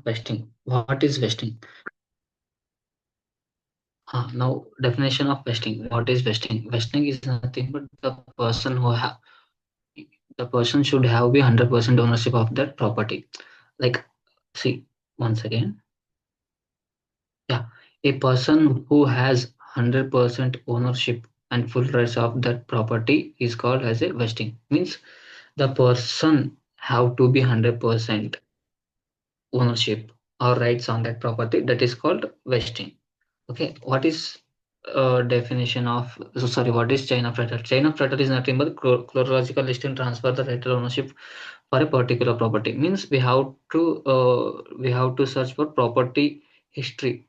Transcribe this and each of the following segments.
of vesting. What is vesting? Now, definition of vesting. What is vesting? Vesting is nothing but the person should have be 100% ownership of that property. Like, see, once again, yeah, a person who has 100% ownership and full rights of that property is called as a vesting. Means the person have to be 100% ownership or rights on that property. That is called vesting. Okay, what is definition of sorry? What is chain of title? Chain of title is nothing but chronological list and transfer the title ownership for a particular property. Means we have to search for property history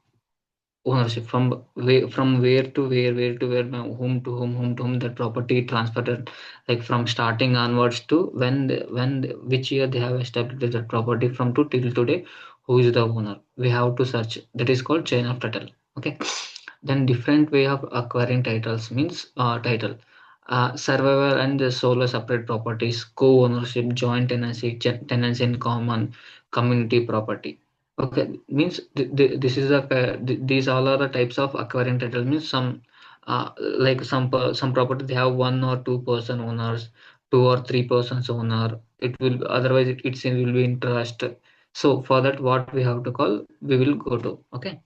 ownership from where to where, whom to whom that property transferred, like from starting onwards to which year they have established that property from to till today, who is the owner. We have to search. That is called chain of title. Okay. Then different way of acquiring titles means title. Survivor and the solo separate properties, co-ownership, joint tenancy, tenancy in common, community property. Okay, means this is these all are the types of acquiring title. Means like some property they have one or two person owners, two or three persons owner. It will otherwise it will be interest. So for that, what we have to call, we will go to. Okay.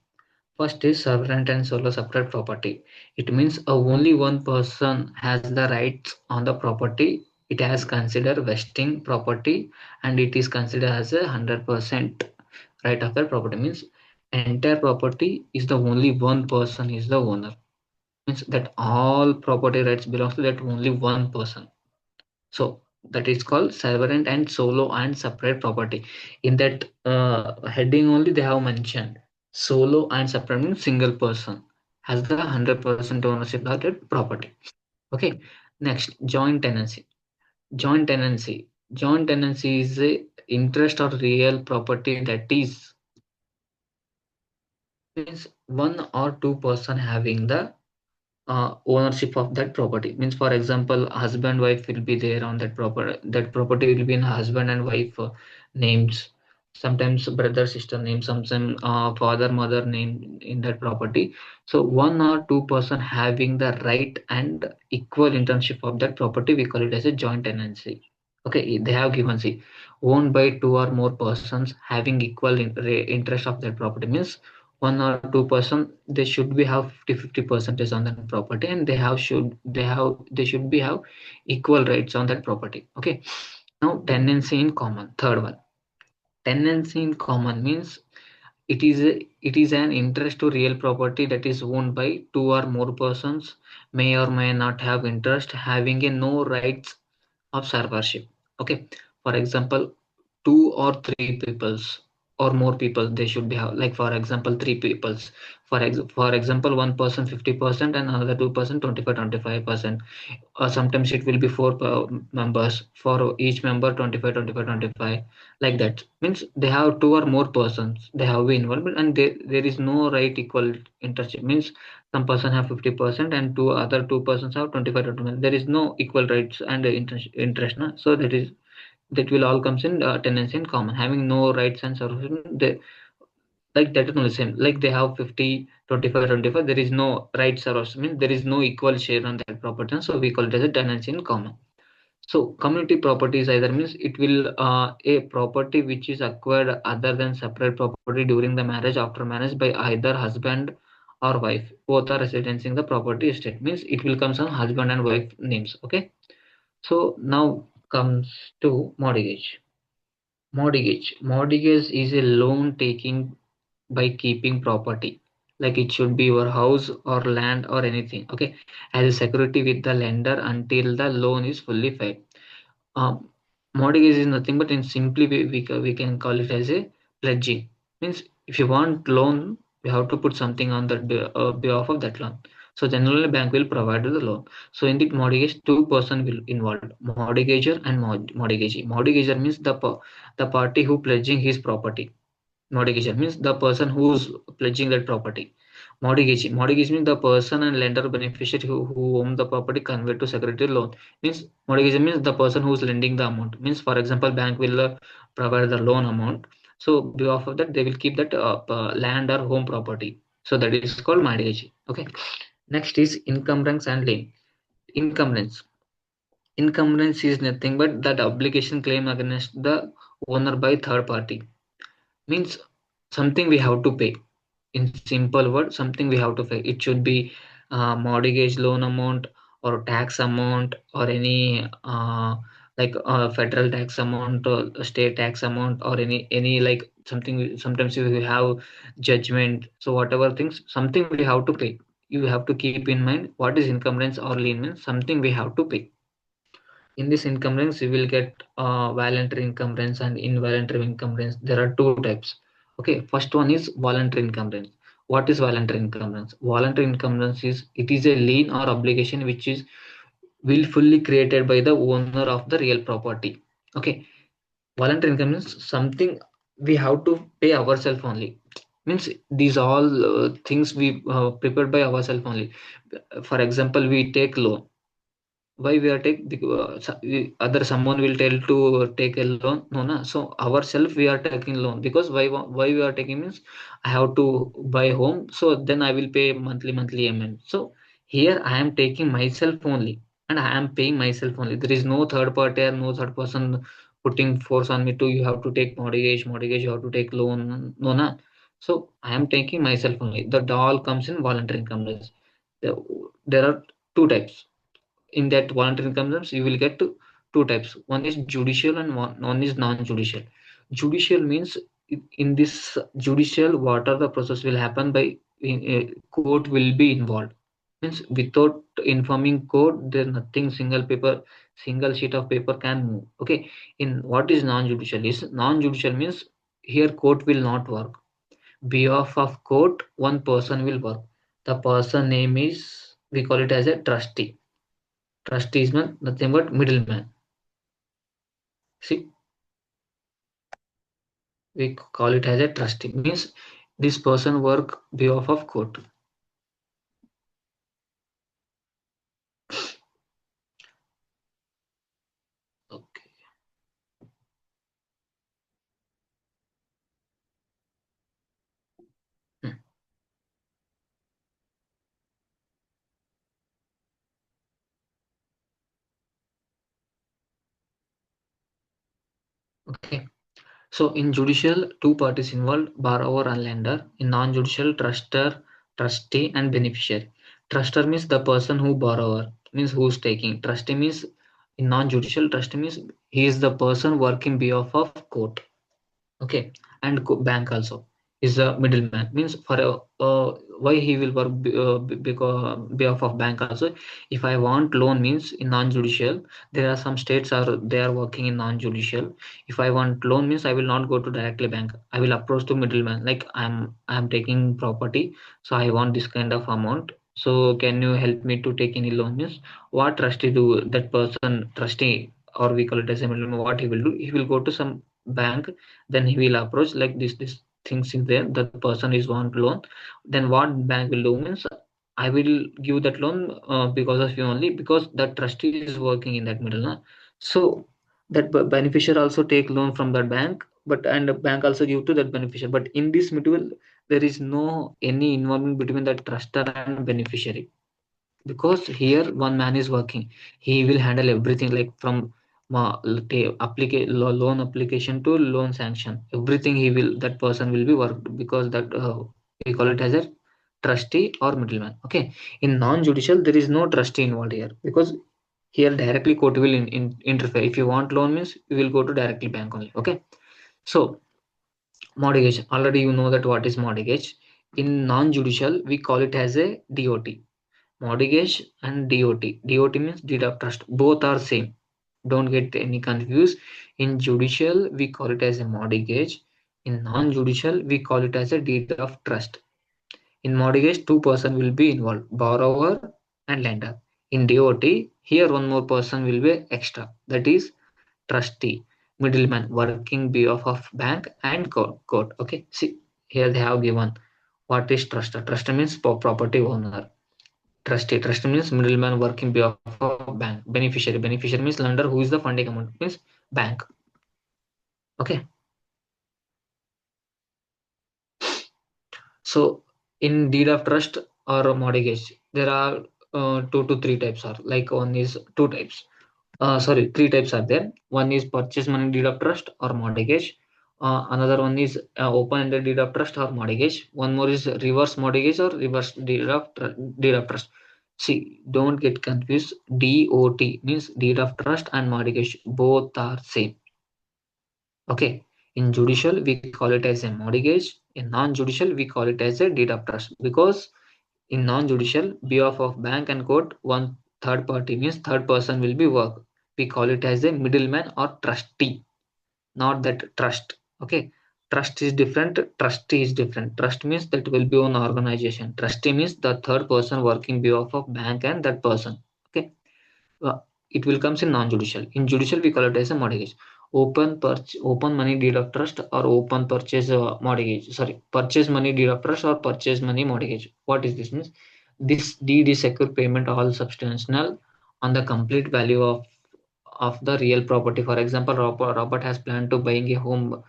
First is sovereign and solo separate property. It means only one person has the rights on the property. It has considered vesting property, and it is considered as 100% right of that property. Means entire property is the only one person is the owner. Means that all property rights belongs to that only one person. So that is called sovereign and solo and separate property. In that heading only they have mentioned solo and separate means single person has the 100% ownership of that property. Okay. Next, joint tenancy. Joint tenancy. Joint tenancy is a interest or real property that is means one or two person having the ownership of that property. Means for example, husband wife will be there on that property will be in husband and wife names, sometimes brother sister name, sometimes father mother name in that property. So one or two person having the right and equal internship of that property, we call it as a joint tenancy. Okay, they have given, see, owned by two or more persons having equal interest of that property. Means one or two person they should be have 50 percentage on that property, and they should be have equal rights on that property. Okay. Now tenancy in common, third one. Tenancy in common means it is an interest to real property that is owned by two or more persons, may or may not have interest, having a no rights of servership. Okay. For example, two or three peoples or more people they should be have, like for example three peoples. For example, one person 50% and another 2% 25%. Or sometimes it will be four members, for each member 25 25 25, like that. Means they have two or more persons they have been involved, and there is no right equal interest. Means some person have 50% and two other two persons have 25 25. There is no equal rights and interest na? So that will all comes in tenancy in common, having no rights and services. They, like that is only same, like they have 50 25 25. There is no rights or means there is no equal share on that property, so we call it as a tenancy in common. So community properties either means it will a property which is acquired other than separate property during the marriage, after marriage, by either husband or wife, both are residencing the property estate. Means it will comes on husband and wife names. Okay. So now comes to mortgage. Mortgage is a loan taking by keeping property, like it should be your house or land or anything. Okay, as a security with the lender until the loan is fully paid. um, Mortgage is nothing but in simply we can call it as a pledging. Means if you want loan, you have to put something on the behalf of that loan. So generally bank will provide the loan. So in the mortgage, two person will involved, mortgager and mortgagee. Mortgager means the party who pledging his property. Mortgager means the person who's pledging that property. Mortgage means the person and lender beneficiary who own the property convert to security loan. Means mortgage means the person who's lending the amount. Means for example, bank will provide the loan amount. So behalf of that, they will keep that land or home property. So that is called mortgage. Okay. Next is encumbrance and lien. Encumbrance. Encumbrance is nothing but that obligation claim against the owner by third party. Means something we have to pay. In simple word, something we have to pay. It should be mortgage loan amount or tax amount or any federal tax amount or state tax amount or any like something. Sometimes you have judgment. So whatever things, something we have to pay. You have to keep in mind what is encumbrance or lien means something we have to pay. In this encumbrance you will get voluntary encumbrance and involuntary encumbrance. There are two types. Okay, first one is voluntary encumbrance. What is voluntary encumbrance? Voluntary encumbrance is, it is a lien or obligation which is willfully created by the owner of the real property. Okay, voluntary encumbrance, something we have to pay ourselves only. Means these all things we prepared by ourselves only. For example, we take loan. Why we are take other someone will tell to take a loan, no na. So ourself we are taking loan because why we are taking means I have to buy home, so then I will pay monthly amount. So here I am taking myself only and I am paying myself only. There is no third party or no third person putting force on me to you have to take mortgage you have to take loan, no na. So I am taking myself only. That all comes in voluntary income. There are two types. In that voluntary income terms you will get two types. One is judicial and one is non-judicial. Judicial means in this judicial what are the process will happen by court will be involved. Means without informing court there nothing, single paper, single sheet of paper can move. Okay. In what is non-judicial is, non-judicial means here court will not work. Behalf of court one person will work. The person name is, we call it as a trustee. Trustee is nothing but middleman. See, we call it as a trustee. Means this person work behalf of court. Okay. Hmm. Okay. So in judicial, two parties involved, borrower and lender. In non-judicial, truster, trustee, and beneficiary. Truster means the person who borrower, means who's taking. Trustee means in non-judicial, trustee means he is the person working behalf of court. Okay. And bank also is a middleman. Means for why he will work because behalf of bank also. If I want loan means in non-judicial, there are some states are they are working in non-judicial. If I want loan means I will not go to directly bank, I will approach to middleman. Like I'm taking property, so I want this kind of amount, so can you help me to take any loan. Means what trustee do, that person trustee or we call it as a middleman, what he will do, he will go to some bank, then he will approach like this things in there, the person is want loan. Then what bank will do means I will give that loan because of you only, because the trustee is working in that middle na? So that beneficiary also take loan from that bank, but and the bank also give to that beneficiary. But in this middle there is no any involvement between the trustor and beneficiary, because here one man is working. He will handle everything like from loan application to loan sanction, everything he will, that person will be worked, because that we call it as a trustee or middleman. Okay. In non-judicial there is no trustee involved here, because here directly court will interfere. If you want loan means you will go to directly bank only. Okay. So mortgage, already you know that what is mortgage. In non-judicial we call it as a DOT. Mortgage and DOT. DOT means deed of trust. Both are same. Don't get any confused. In judicial, we call it as a mortgage. In non-judicial, we call it as a deed of trust. In mortgage, two person will be involved, borrower and lender. In DOT, here one more person will be extra. That is trustee, middleman working behalf of bank and court. Okay. See, here they have given what is trust. Trust means property owner. Trustee means middleman working behalf of bank. Beneficiary means lender who is the funding amount, means bank. Okay. So in deed of trust or mortgage, there are two to three types are like one is two types. Sorry, three types are there. One is purchase money deed of trust or mortgage. Another one is open-ended deed of trust or mortgage. One more is reverse mortgage or reverse deed of trust. See, don't get confused. DOT means deed of trust and mortgage. Both are same. Okay. In judicial, we call it as a mortgage. In non-judicial, we call it as a deed of trust because in non-judicial, behalf of bank and court, one third party means third person will be work. We call it as a middleman or trustee, not that trust. Okay. Trust is different. Trustee is different. Trust means that will be an organization. Trustee means the third person working behalf of bank and that person. Okay. It will comes in non-judicial. In judicial, we call it as a mortgage. Open money deed of trust or open purchase mortgage. Sorry, purchase money deed of trust or purchase money mortgage. What is this means? This deed is secure payment all substantial on the complete value of the real property. For example, Robert has planned to buying a home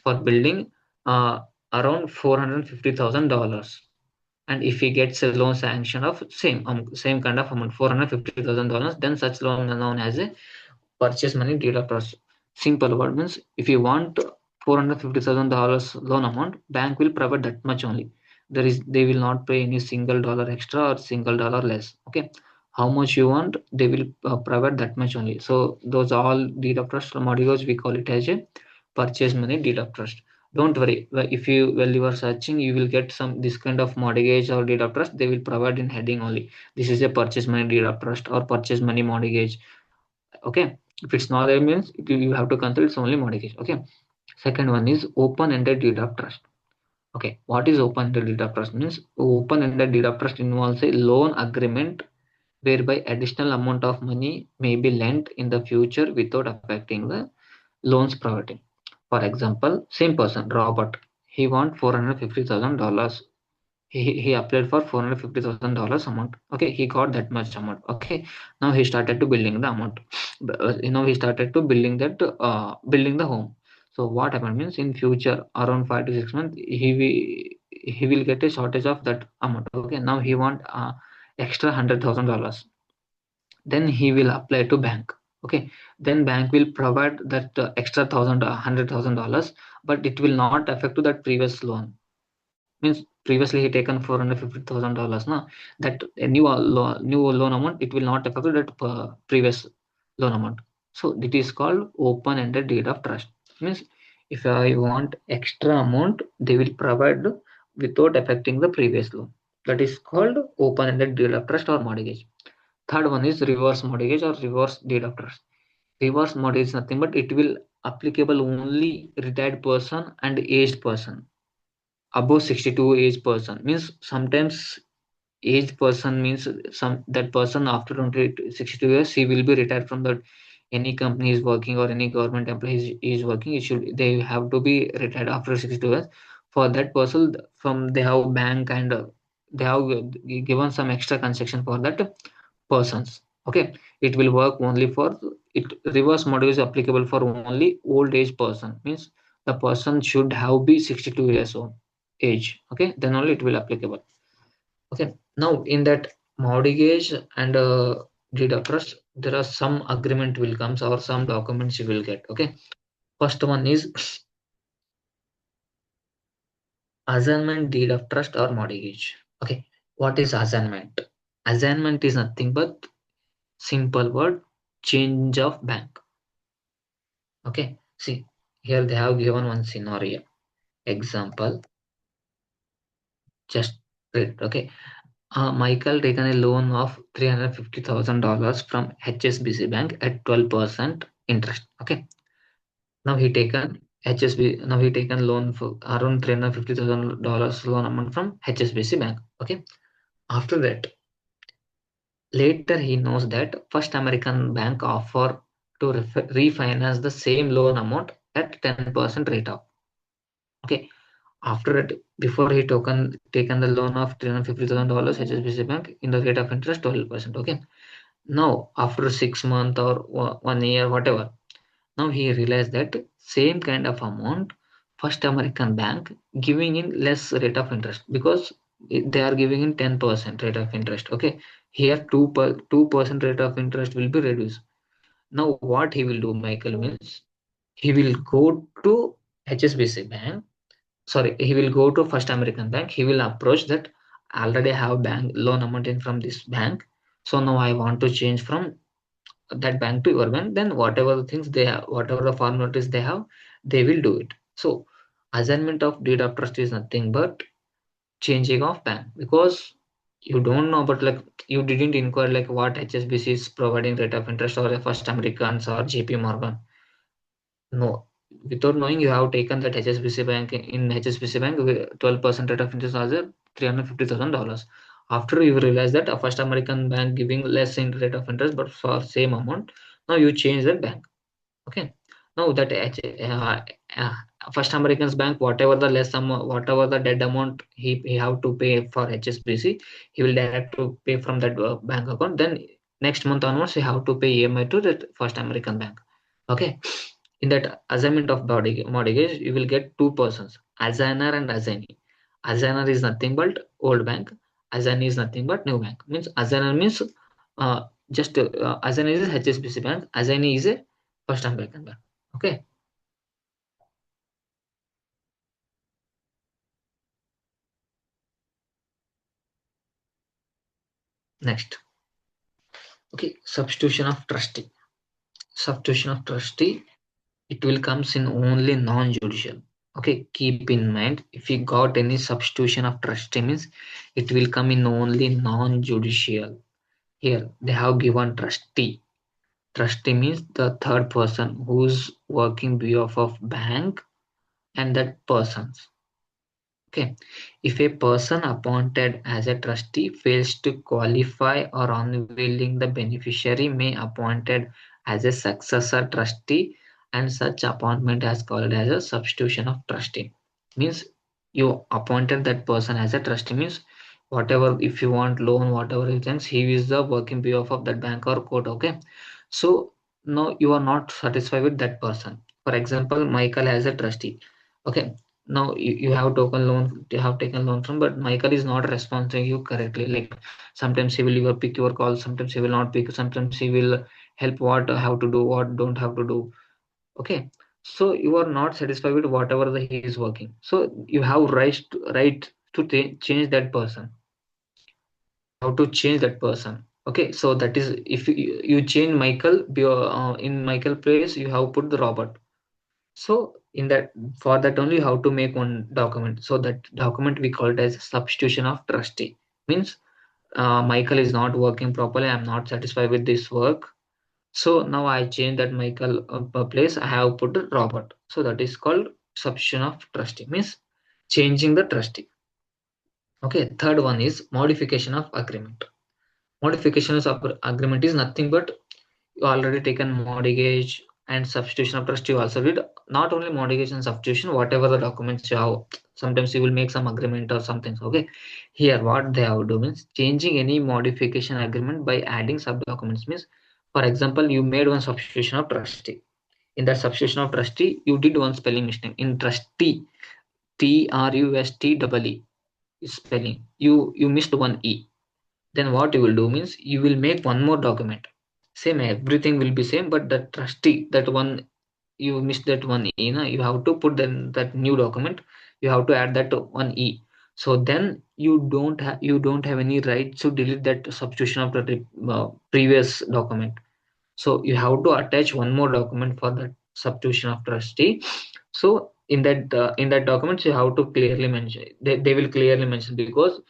for building around $450,000, and if he gets a loan sanction of same kind of amount $450,000, then such loan is known as a purchase money deed of trust. Simple word means if you want $450,000 loan amount, bank will provide that much only. They will not pay any single dollar extra or single dollar less. Okay, how much you want, they will provide that much only. So those all deed of trust modules we call it as a purchase money deed of trust. Don't worry, if you while you are searching, you will get some this kind of mortgage or deed of trust. They will provide in heading only. This is a purchase money deed of trust or purchase money mortgage. Okay, if it's not there means you have to consider it's only mortgage. Okay, second one is open-ended deed of trust. Okay, what is open-ended deed of trust means? Open-ended deed of trust involves a loan agreement whereby additional amount of money may be lent in the future without affecting the loans providing. For example, same person Robert, he want $450,000. He applied for $450,000 amount. Okay, he got that much amount. Okay, now he started to building the amount. He started to building that building the home. So what happened means in future around 5 to 6 months he will get a shortage of that amount. Okay, now he want extra $100,000. Then he will apply to bank. Okay, then bank will provide that extra $100,000, but it will not affect to that previous loan. Means previously he taken $450,000 now, that a new loan amount, it will not affect that previous loan amount. So it is called open ended deed of trust. Means if I want extra amount, they will provide without affecting the previous loan. That is called open ended deed of trust or mortgage. Third one is reverse mortgage or reverse deed of trust. Reverse mortgage is nothing but it will applicable only retired person and aged person. Above 62 age person means sometimes aged person means some that person after 62 years he will be retired from that. Any company is working or any government employee is working, it should they have to be retired after 62 years. For that person, from they have bank and they have given some extra concession for that persons. Okay, it will work only for it. Reverse model is applicable for only old age person, means the person should have be 62 years old age. Okay, then only it will applicable. Okay, now in that mortgage and deed of trust, there are some agreement will comes or some documents you will get. Okay, first one is assignment deed of trust or mortgage. Okay, what is assignment? Assignment is nothing but simple word, change of bank. Okay, see here they have given one scenario example. Just read. Okay, Michael taken a loan of $350,000 from HSBC Bank at 12% interest. Okay, now he taken HSB. Now he taken loan for around $350,000 loan amount from HSBC Bank. Okay, after that, later he knows that First American Bank offer to refinance the same loan amount at 10% rate of. Okay, after that, before he taken the loan of $350,000 HSBC Bank in the rate of interest 12%. Okay, now after 6 months or 1 year, whatever, now he realized that same kind of amount First American Bank giving in less rate of interest because they are giving in 10% rate of interest. Okay, here 2% rate of interest will be reduced. Now what he will do, Michael, means he will go to HSBC Bank. Sorry, he will go to First American Bank. He will approach that already have bank loan amount in from this bank. So now I want to change from that bank to your bank. Then whatever the things they have, whatever the formalities they have, they will do it. So assignment of deed of trust is nothing but changing of bank because you don't know about like you didn't inquire like what HSBC is providing rate of interest or a First Americans or JP Morgan. No, without knowing, you have taken that HSBC Bank in HSBC Bank, 12% rate of interest as a $350,000. After you realize that a First American Bank giving less in rate of interest, but for same amount, now you change that bank. Okay. Now that uh, First Americans Bank, whatever the less amount, whatever the dead amount he have to pay for HSBC, he will direct to pay from that bank account. Then next month onwards, he have to pay EMI to that First American Bank. Okay, in that assignment of mortgage, you will get two persons, assigner and assignee. Assigner is nothing but old bank. Assignee is nothing but new bank. Means assigner means just assigner is HSBC Bank. Assignee is a First American Bank. Okay. Next. Okay. Substitution of trustee. Substitution of trustee. It will comes in only non-judicial. Okay. Keep in mind if you got any substitution of trustee means it will come in only non-judicial. Here they have given trustee. Trustee means the third person who's working behalf of bank and that persons. Okay. If a person appointed as a trustee fails to qualify or unwilling, the beneficiary may appointed as a successor trustee and such appointment is called as a substitution of trustee. Means you appointed that person as a trustee means whatever if you want loan, whatever it is, he is the working behalf of that bank or court. Okay. So now you are not satisfied with that person. For example, Michael has a trustee. Okay, now you have taken loan, you have taken loan from, but Michael is not responding you correctly. Like sometimes he will even pick your call, sometimes he will not pick, sometimes he will help what have to do, what don't have to do. Okay, so you are not satisfied with whatever the he is working. So you have right to change that person. How to change that person? Okay, so that is if you change Michael, in Michael place you have put the Robert. So in that for that only how to make one document. So that document we call it as substitution of trustee. Means Michael is not working properly. I'm not satisfied with this work. So now I change that Michael place. I have put Robert. So that is called substitution of trustee. Means changing the trustee. Okay. Third one is modification of agreement. Modifications of agreement is nothing but you already taken mortgage and substitution of trust you also did not only mortgage and substitution whatever the documents you have sometimes you will make some agreement or something okay here what they have do means changing any modification agreement by adding sub documents means for example you made one substitution of trustee in that substitution of trustee you did one spelling mistake in trustee trust is spelling you missed one e then what you will do means you will make one more document same everything will be same but the trustee that one you missed that one e na, you have to put then that new document you have to add that one e so then you don't have any right to delete that substitution of the previous document so you have to attach one more document for the substitution of trustee. So in that documents you have to clearly mention they will clearly mention because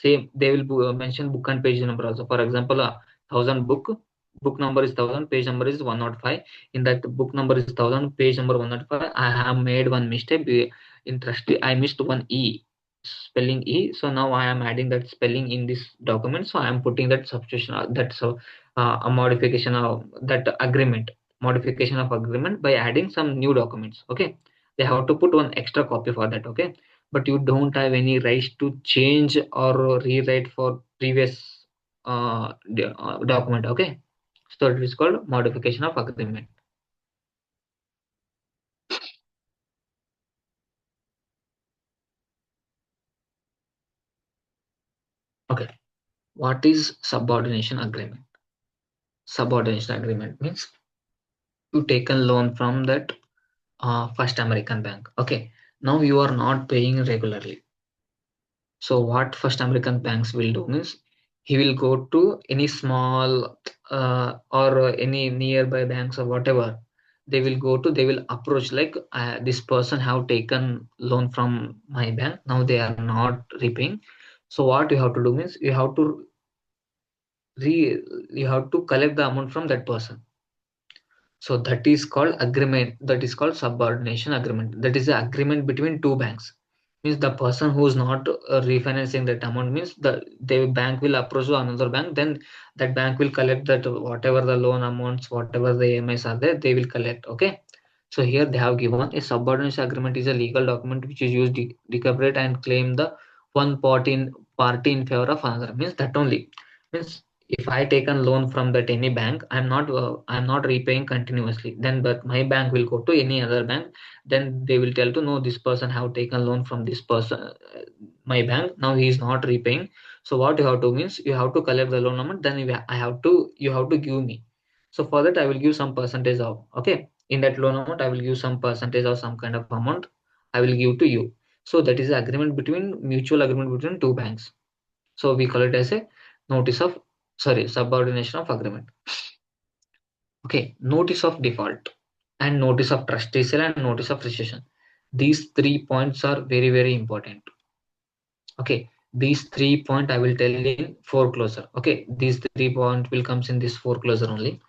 same they will mention book and page number also. For example, 1,000 book number is 1,000 page number is 105. In that book number is 1,000 page number 105. I have made one mistake in trustee. I missed one e spelling e. So now I am adding that spelling in this document. So I am putting that substitution that's a modification of that agreement modification of agreement by adding some new documents okay they have to put one extra copy for that okay but you don't have any rights to change or rewrite for previous document okay so it is called modification of agreement. Okay, what is subordination agreement? Subordination agreement means you take a loan from that First American Bank. Okay, now you are not paying regularly. So what First American banks will do means he will go to any small or any nearby banks or whatever. They will go to. They will approach like this person have taken loan from my bank. Now they are not repaying. So what you have to do means re you have to collect the amount from that person. So that is called agreement. That is called subordination agreement. That is the agreement between two banks. Means the person who is not refinancing that amount means the bank will approach to another bank. Then that bank will collect that whatever the loan amounts, whatever the AMIs are there, they will collect. Okay. So here they have given a subordination agreement is a legal document which is used to declarate and claim the one party in favor of another. Means that only means if I take a loan from that any bank, I'm not repaying continuously. Then but my bank will go to any other bank. Then they will tell to know this person have taken loan from this person, my bank. Now he is not repaying. So what you have to means you have to collect the loan amount. Then you have to give me. So for that I will give some percentage of, okay, in that loan amount I will give some percentage or some kind of amount I will give to you. So that is the agreement between mutual agreement between two banks. So we call it as a notice of, sorry, subordination of agreement. Okay, notice of default and notice of trustee sale and notice of rescission. These 3 points are very, very important. Okay, these 3 points I will tell in foreclosure. Okay, these 3 points will comes in this foreclosure only.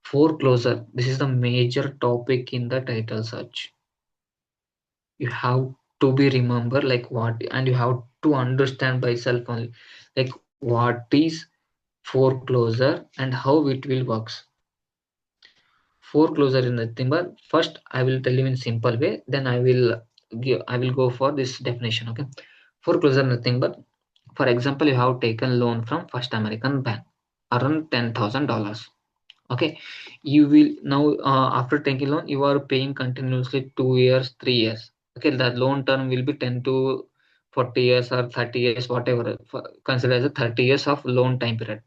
Foreclosure, this is the major topic in the title search. You have to be remember like what, and you have to understand by self only, like what is foreclosure and how it will works. Foreclosure is nothing but, first I will tell you in simple way, then I will go for this definition. Okay, foreclosure nothing but, for example, you have taken loan from First American Bank around $10,000. Okay, you will now after taking loan you are paying continuously 2 years, 3 years. Okay, the loan term will be 10 to 40 years or 30 years, whatever. Consider as a 30 years of loan time period.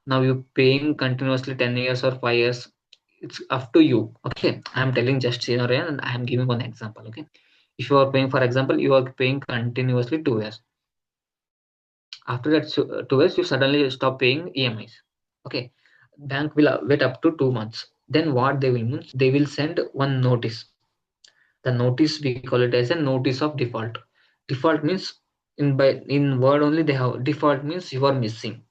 Now you paying continuously 10 years or 5 years. It's up to you. Okay, I am telling just scenario and I am giving one example. Okay, if you are paying, for example, you are paying continuously 2 years. After that 2 years you suddenly stop paying EMIs. Okay, bank will wait up to 2 months. Then what they will means, they will send one notice. The notice we call it as a notice of default. Default means, in word only they have, default means you are missing,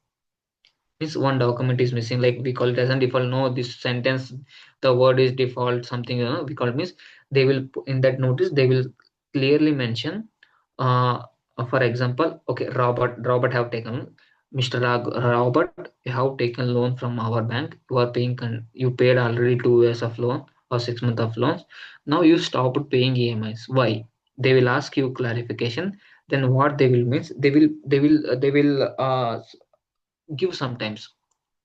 means one document is missing, like we call it as a default. No, this sentence, the word is default something, we call it means, they will in that notice they will clearly mention, uh, for example, okay, Robert have taken, Mr. Robert, you have taken loan from our bank. You are paying you paid already 2 years of loan or 6 months of loans. Now you stopped paying EMIs. Why? They will ask you clarification. Then what they will means, they will give sometimes.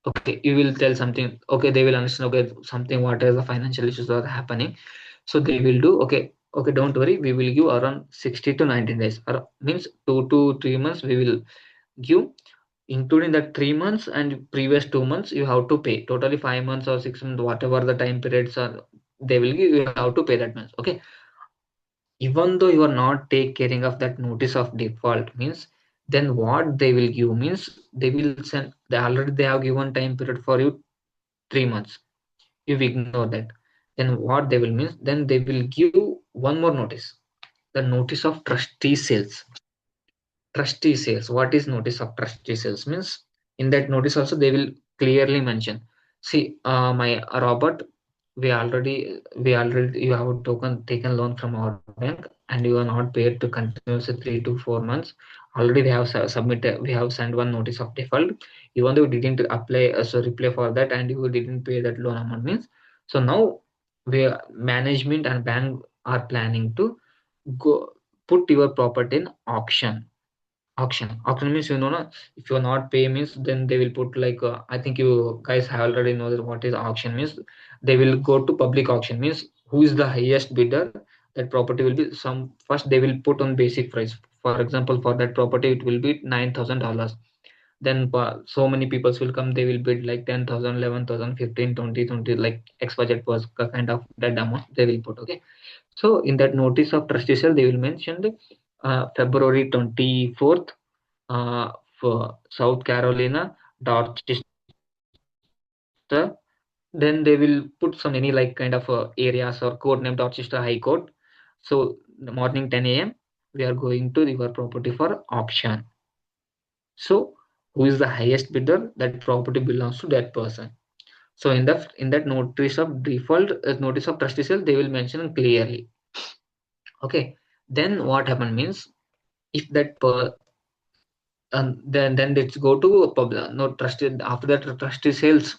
Okay, you will tell something. Okay, they will understand. Okay, something, what is the financial issues are happening. So they will do, okay, don't worry, we will give around 60 to 19 days, or means 2 to 3 months we will give, including that 3 months and previous 2 months you have to pay totally 5 months or 6 months, whatever the time periods are they will give, you have to pay that much. Okay, even though you are not take caring of that notice of default means, then what they will give means, they will send, they have given time period for you 3 months, you ignore that. Then what they will means, then they will give one more notice, the notice of trustee sales. Trustee sales, what is notice of trustee sales means, in that notice also they will clearly mention, see, my Robert, we already you have taken loan from our bank and you are not paid to continuously 3 to 4 months. Already we have submitted, we have sent one notice of default, even though you didn't apply, so reply for that, and you didn't pay that loan amount means. So now we management and bank are planning to go put your property in auction. Auction means, if you're not pay means, then they will put like, I think you guys have already know that what is auction means. They will go to public auction means, who is the highest bidder, that property will be some, first they will put on basic price. For example, for that property it will be $9,000. then so many people will come, they will bid like 10,000, 11,000, 15, 20, 20, like X budget was kind of that amount they will put. Okay, so in that notice of trustee sale, they will mention the February 24th, for South Carolina, Dorchester. Then they will put some any like kind of areas or code name Dorchester High Court. So the morning 10 a.m. we are going to your property for auction. So who is the highest bidder? That property belongs to that person. So in that notice of default, notice of trustee sale, they will mention clearly. Okay. Then what happen means, if that per then let's go to public no trusted after that trustee sales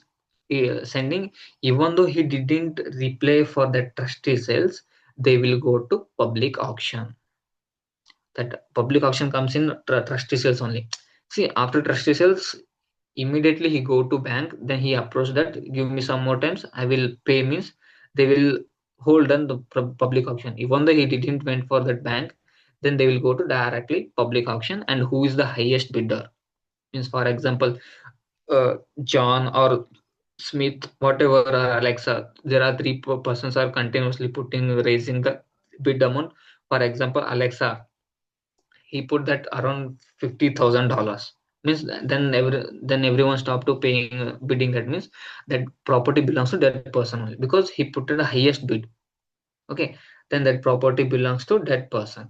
sending, even though he didn't reply for that trustee sales, they will go to public auction. That public auction comes in trustee sales only. See, after trustee sales, immediately he go to bank, then he approach that, give me some more times, I will pay, means they will hold on the public auction. Even though he didn't went for that bank, then they will go to directly public auction, and who is the highest bidder, means for example, John or Smith, whatever, Alexa, there are three persons are continuously putting raising the bid amount. For example, Alexa, he put that around $50,000. Means then everyone stopped to paying bidding. That means that property belongs to that person only, because he put the highest bid. Okay, then that property belongs to that person,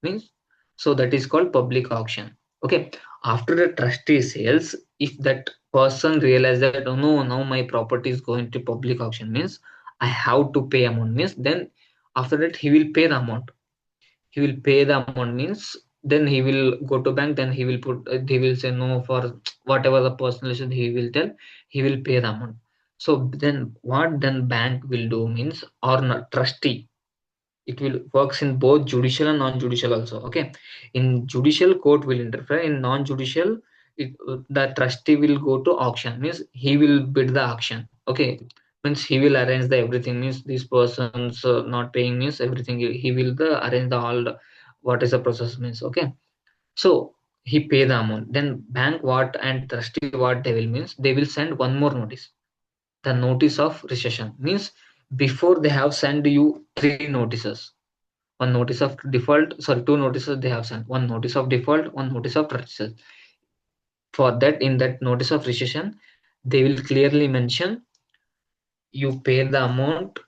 means, so that is called public auction. Okay, after the trustee sales, if that person realizes that, oh no, now my property is going to public auction, means I have to pay amount, means then after that he will pay the amount. He will pay the amount, means then he will go to bank, then he will put he will say no for whatever the personal issue he will tell, he will pay the amount. So then what then bank will do means, or not trustee, it will works in both judicial and non-judicial also. Okay, in judicial, court will interfere. In non-judicial, the trustee will go to auction, means he will bid the auction. Okay, means he will arrange the everything, means these persons not paying, means everything he will the arrange the all what is the process, means. Okay, so he pay the amount, then bank what and trustee what they will means, they will send one more notice, the notice of recession. Means before they have sent you three notices, one notice of default, sorry, two notices they have sent, one notice of default, one notice of recession. For that, in that notice of recession, they will clearly mention, you pay the amount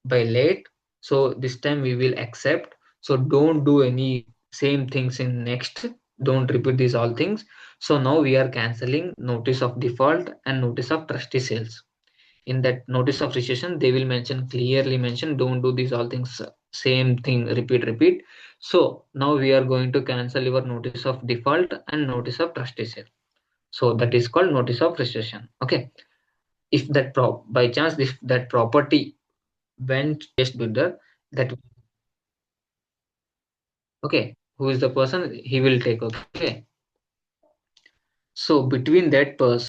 by late, so this time we will accept, so don't do any same things in next, don't repeat these all things. So now we are canceling notice of default and notice of trustee sales. In that notice of recession, they will mention, clearly mention, don't do these all things, same thing, repeat. So now we are going to cancel your notice of default and notice of trustee sale. So that is called notice of recession. Okay, if that by chance if that property went highest bidder, that, okay, who is the person, he will take. Okay, so between that person